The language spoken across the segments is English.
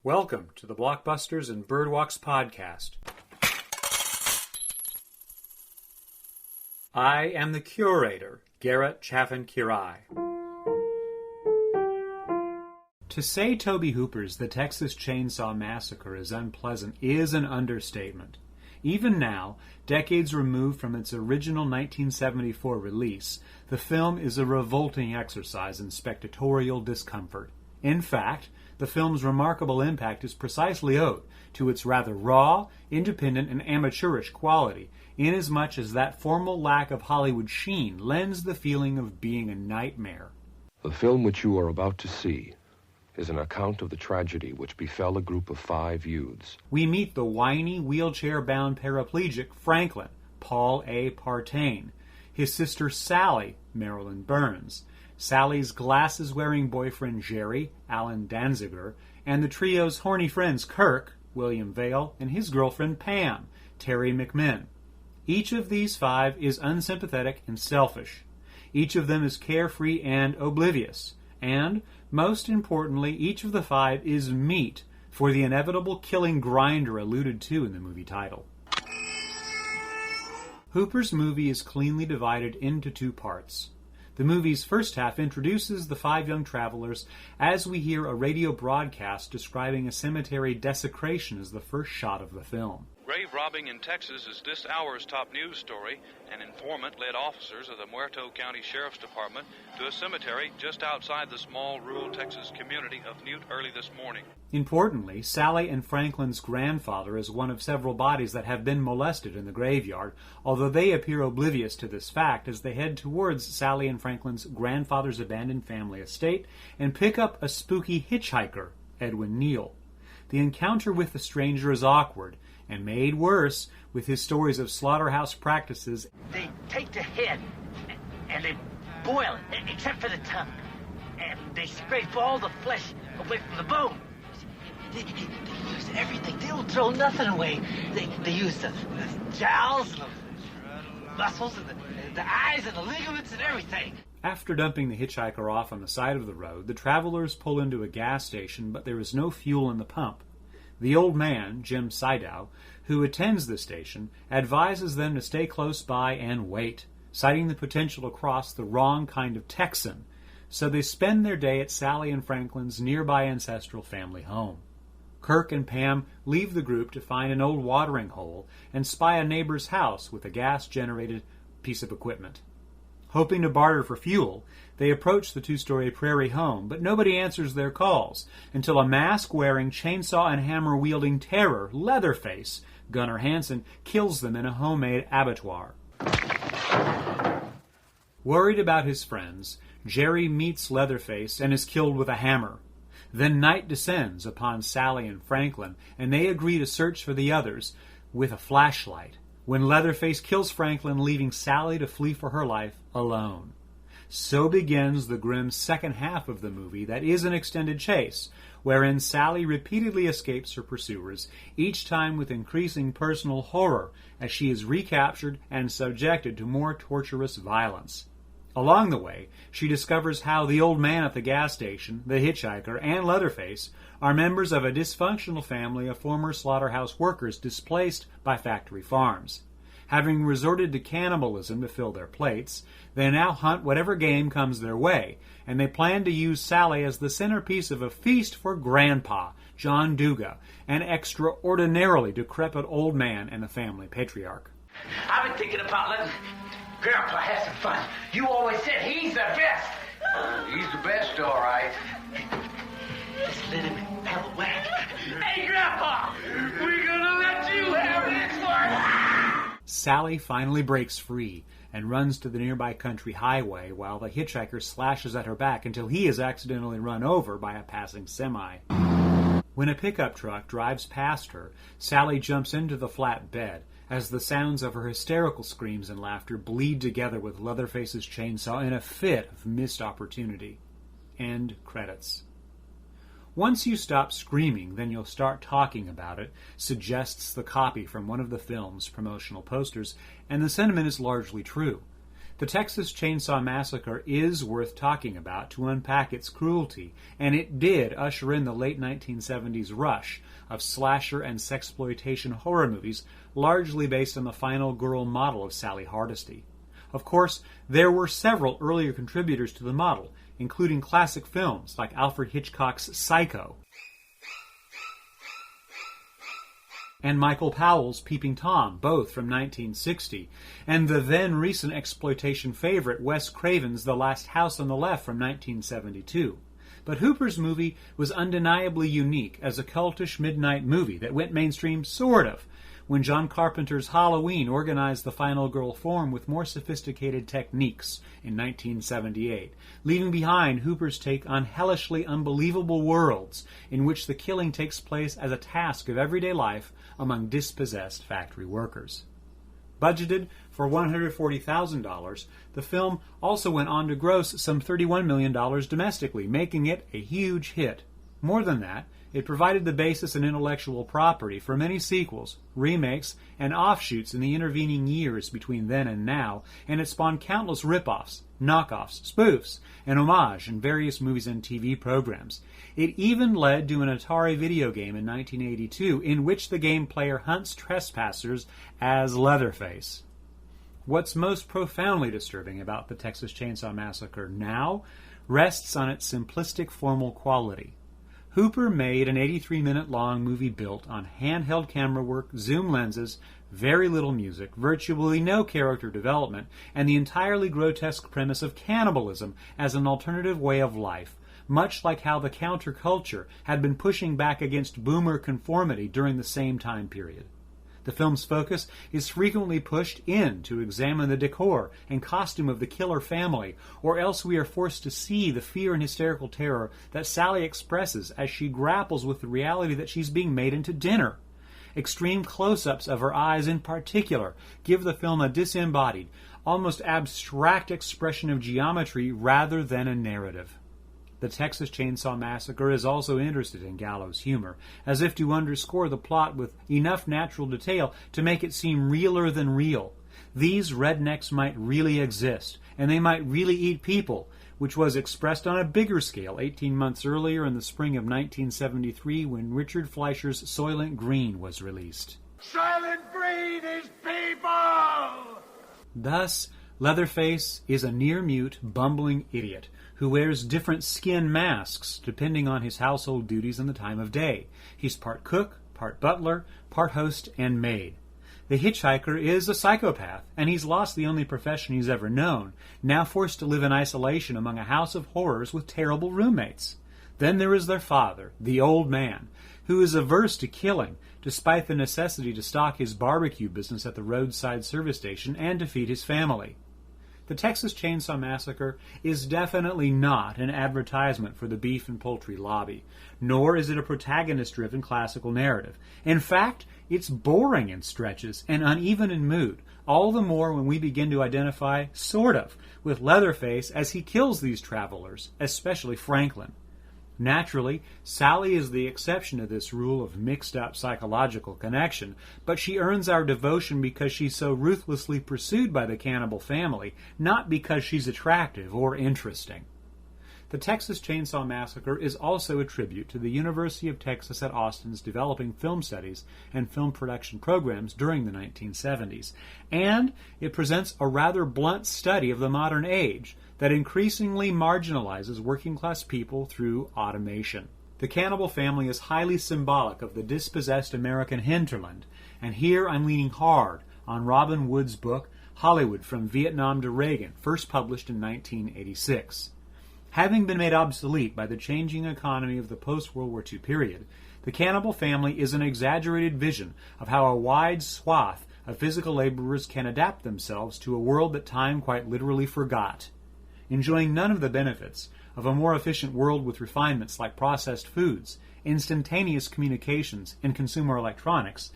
Welcome to the Blockbusters and Birdwalks podcast. I am the curator, Garrett Chaffin-Quiray. To say Tobe Hooper's The Texas Chainsaw Massacre is unpleasant is an understatement. Even now, decades removed from its original 1974 release, the film is a revolting exercise in spectatorial discomfort. In fact, the film's remarkable impact is precisely owed to its rather raw, independent, and amateurish quality, inasmuch as that formal lack of Hollywood sheen lends the feeling of being a nightmare. The film which you are about to see is an account of the tragedy which befell a group of 5 youths. We meet the whiny, wheelchair-bound paraplegic Franklin, Paul A. Partain, his sister Sally, Marilyn Burns, Sally's glasses-wearing boyfriend Jerry, Alan Danziger, and the trio's horny friends Kirk, William Vale, and his girlfriend Pam, Terry McMinn. Each of these 5 is unsympathetic and selfish. Each of them is carefree and oblivious. And, most importantly, each of the 5 is meat for the inevitable killing grinder alluded to in the movie title. Hooper's movie is cleanly divided into 2 parts. The movie's first half introduces the 5 young travelers as we hear a radio broadcast describing a cemetery desecration as the first shot of the film. Grave robbing in Texas is this hour's top news story. An informant led officers of the Muerto County Sheriff's Department to a cemetery just outside the small rural Texas community of Newt early this morning. Importantly, Sally and Franklin's grandfather is one of several bodies that have been molested in the graveyard, although they appear oblivious to this fact as they head towards Sally and Franklin's grandfather's abandoned family estate and pick up a spooky hitchhiker, Edwin Neal. The encounter with the stranger is awkward, and made worse with his stories of slaughterhouse practices. They take the head and they boil it, except for the tongue. And they scrape all the flesh away from the bone. They use everything. They don't throw nothing away. They use the jowls and the muscles and the eyes and the ligaments and everything. After dumping the hitchhiker off on the side of the road, the travelers pull into a gas station, but there is no fuel in the pump. The old man, Jim Sydow, who attends the station, advises them to stay close by and wait, citing the potential to cross the wrong kind of Texan. So they spend their day at Sally and Franklin's nearby ancestral family home. Kirk and Pam leave the group to find an old watering hole and spy a neighbor's house with a gas-generated piece of equipment. Hoping to barter for fuel, they approach the 2-story prairie home, but nobody answers their calls until a mask-wearing, chainsaw and hammer-wielding terror, Leatherface, Gunnar Hansen, kills them in a homemade abattoir. Worried about his friends, Jerry meets Leatherface and is killed with a hammer. Then night descends upon Sally and Franklin, and they agree to search for the others with a flashlight, when Leatherface kills Franklin, leaving Sally to flee for her life alone. So begins the grim second half of the movie that is an extended chase, wherein Sally repeatedly escapes her pursuers, each time with increasing personal horror as she is recaptured and subjected to more torturous violence. Along the way, she discovers how the old man at the gas station, the hitchhiker, and Leatherface are members of a dysfunctional family of former slaughterhouse workers displaced by factory farms. Having resorted to cannibalism to fill their plates, they now hunt whatever game comes their way, and they plan to use Sally as the centerpiece of a feast for Grandpa, John Duga, an extraordinarily decrepit old man and the family patriarch. I've been thinking about letting Grandpa have some fun. You always said he's the best. He's the best, all right. Just let him have a whack. Hey, Grandpa! We're gonna let you have this one! Sally finally breaks free and runs to the nearby country highway while the hitchhiker slashes at her back until he is accidentally run over by a passing semi. When a pickup truck drives past her, Sally jumps into the flat bed as the sounds of her hysterical screams and laughter bleed together with Leatherface's chainsaw in a fit of missed opportunity. End credits. Once you stop screaming, then you'll start talking about it, suggests the copy from one of the film's promotional posters, and the sentiment is largely true. The Texas Chainsaw Massacre is worth talking about to unpack its cruelty, and it did usher in the late 1970s rush of slasher and sexploitation horror movies, largely based on the final girl model of Sally Hardesty. Of course, there were several earlier contributors to the model, including classic films like Alfred Hitchcock's Psycho and Michael Powell's Peeping Tom, both from 1960, and the then-recent exploitation favorite Wes Craven's The Last House on the Left from 1972. But Hooper's movie was undeniably unique as a cultish midnight movie that went mainstream, sort of, when John Carpenter's Halloween organized the final girl form with more sophisticated techniques in 1978, leaving behind Hooper's take on hellishly unbelievable worlds in which the killing takes place as a task of everyday life among dispossessed factory workers. Budgeted for $140,000, the film also went on to gross some $31 million domestically, making it a huge hit. More than that, it provided the basis and intellectual property for many sequels, remakes, and offshoots in the intervening years between then and now, and it spawned countless rip-offs, knockoffs, spoofs, and homage in various movies and TV programs. It even led to an Atari video game in 1982 in which the game player hunts trespassers as Leatherface. What's most profoundly disturbing about the Texas Chainsaw Massacre now rests on its simplistic formal quality. Hooper made an 83-minute-long movie built on handheld camera work, zoom lenses, very little music, virtually no character development, and the entirely grotesque premise of cannibalism as an alternative way of life, much like how the counterculture had been pushing back against boomer conformity during the same time period. The film's focus is frequently pushed in to examine the decor and costume of the killer family, or else we are forced to see the fear and hysterical terror that Sally expresses as she grapples with the reality that she's being made into dinner. Extreme close-ups of her eyes in particular give the film a disembodied, almost abstract expression of geometry rather than a narrative. The Texas Chainsaw Massacre is also interested in gallows humor, as if to underscore the plot with enough natural detail to make it seem realer than real. These rednecks might really exist, and they might really eat people, which was expressed on a bigger scale 18 months earlier in the spring of 1973 when Richard Fleischer's Soylent Green was released. Soylent Green is people! Thus, Leatherface is a near-mute, bumbling idiot who wears different skin masks depending on his household duties and the time of day. He's part cook, part butler, part host and maid. The hitchhiker is a psychopath, and he's lost the only profession he's ever known, now forced to live in isolation among a house of horrors with terrible roommates. Then there is their father, the old man, who is averse to killing, despite the necessity to stock his barbecue business at the roadside service station and to feed his family. The Texas Chainsaw Massacre is definitely not an advertisement for the beef and poultry lobby, nor is it a protagonist-driven classical narrative. In fact, it's boring in stretches and uneven in mood, all the more when we begin to identify, sort of, with Leatherface as he kills these travelers, especially Franklin. Naturally, Sally is the exception to this rule of mixed-up psychological connection, but she earns our devotion because she's so ruthlessly pursued by the cannibal family, not because she's attractive or interesting. The Texas Chainsaw Massacre is also a tribute to the University of Texas at Austin's developing film studies and film production programs during the 1970s, and it presents a rather blunt study of the modern age that increasingly marginalizes working-class people through automation. The cannibal family is highly symbolic of the dispossessed American hinterland, and here I'm leaning hard on Robin Wood's book, Hollywood from Vietnam to Reagan, first published in 1986. Having been made obsolete by the changing economy of the post-World War II period, the cannibal family is an exaggerated vision of how a wide swath of physical laborers can adapt themselves to a world that time quite literally forgot. Enjoying none of the benefits of a more efficient world with refinements like processed foods, instantaneous communications, and consumer electronics,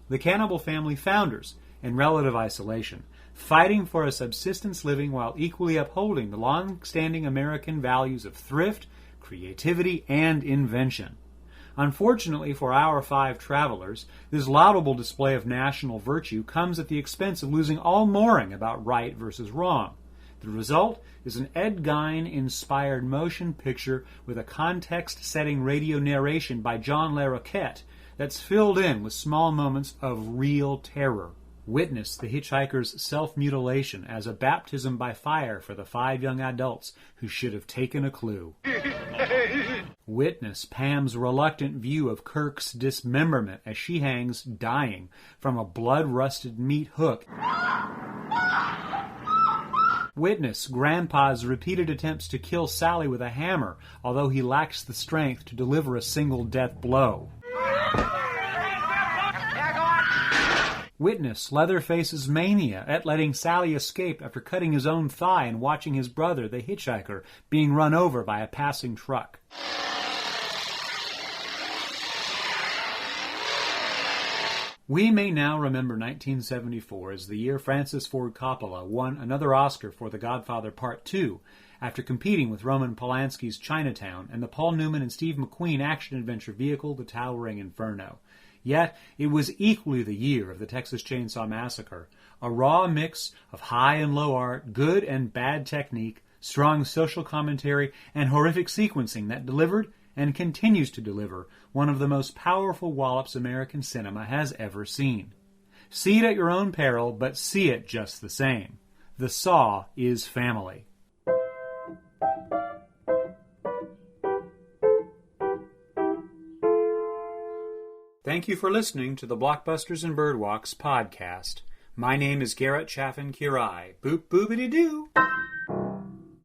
the cannibal family founders, in relative isolation, fighting for a subsistence living while equally upholding the long-standing American values of thrift, creativity, and invention. Unfortunately for our 5 travelers, this laudable display of national virtue comes at the expense of losing all mooring about right versus wrong. The result is an Ed Gein-inspired motion picture with a context-setting radio narration by John Larroquette that's filled in with small moments of real terror. Witness the hitchhiker's self-mutilation as a baptism by fire for the 5 young adults who should have taken a clue. Witness Pam's reluctant view of Kirk's dismemberment as she hangs, dying, from a blood-rusted meat hook. Witness Grandpa's repeated attempts to kill Sally with a hammer, although he lacks the strength to deliver a single death blow. Witness Leatherface's mania at letting Sally escape after cutting his own thigh and watching his brother, the hitchhiker, being run over by a passing truck. We may now remember 1974 as the year Francis Ford Coppola won another Oscar for The Godfather Part II, after competing with Roman Polanski's Chinatown and the Paul Newman and Steve McQueen action-adventure vehicle The Towering Inferno. Yet, it was equally the year of the Texas Chainsaw Massacre, a raw mix of high and low art, good and bad technique, strong social commentary, and horrific sequencing that delivered, and continues to deliver, one of the most powerful wallops American cinema has ever seen. See it at your own peril, but see it just the same. The Saw is family. Thank you for listening to the Blockbusters and Birdwalks podcast. My name is Garrett Chaffin-Quiray. Boop boobity doo.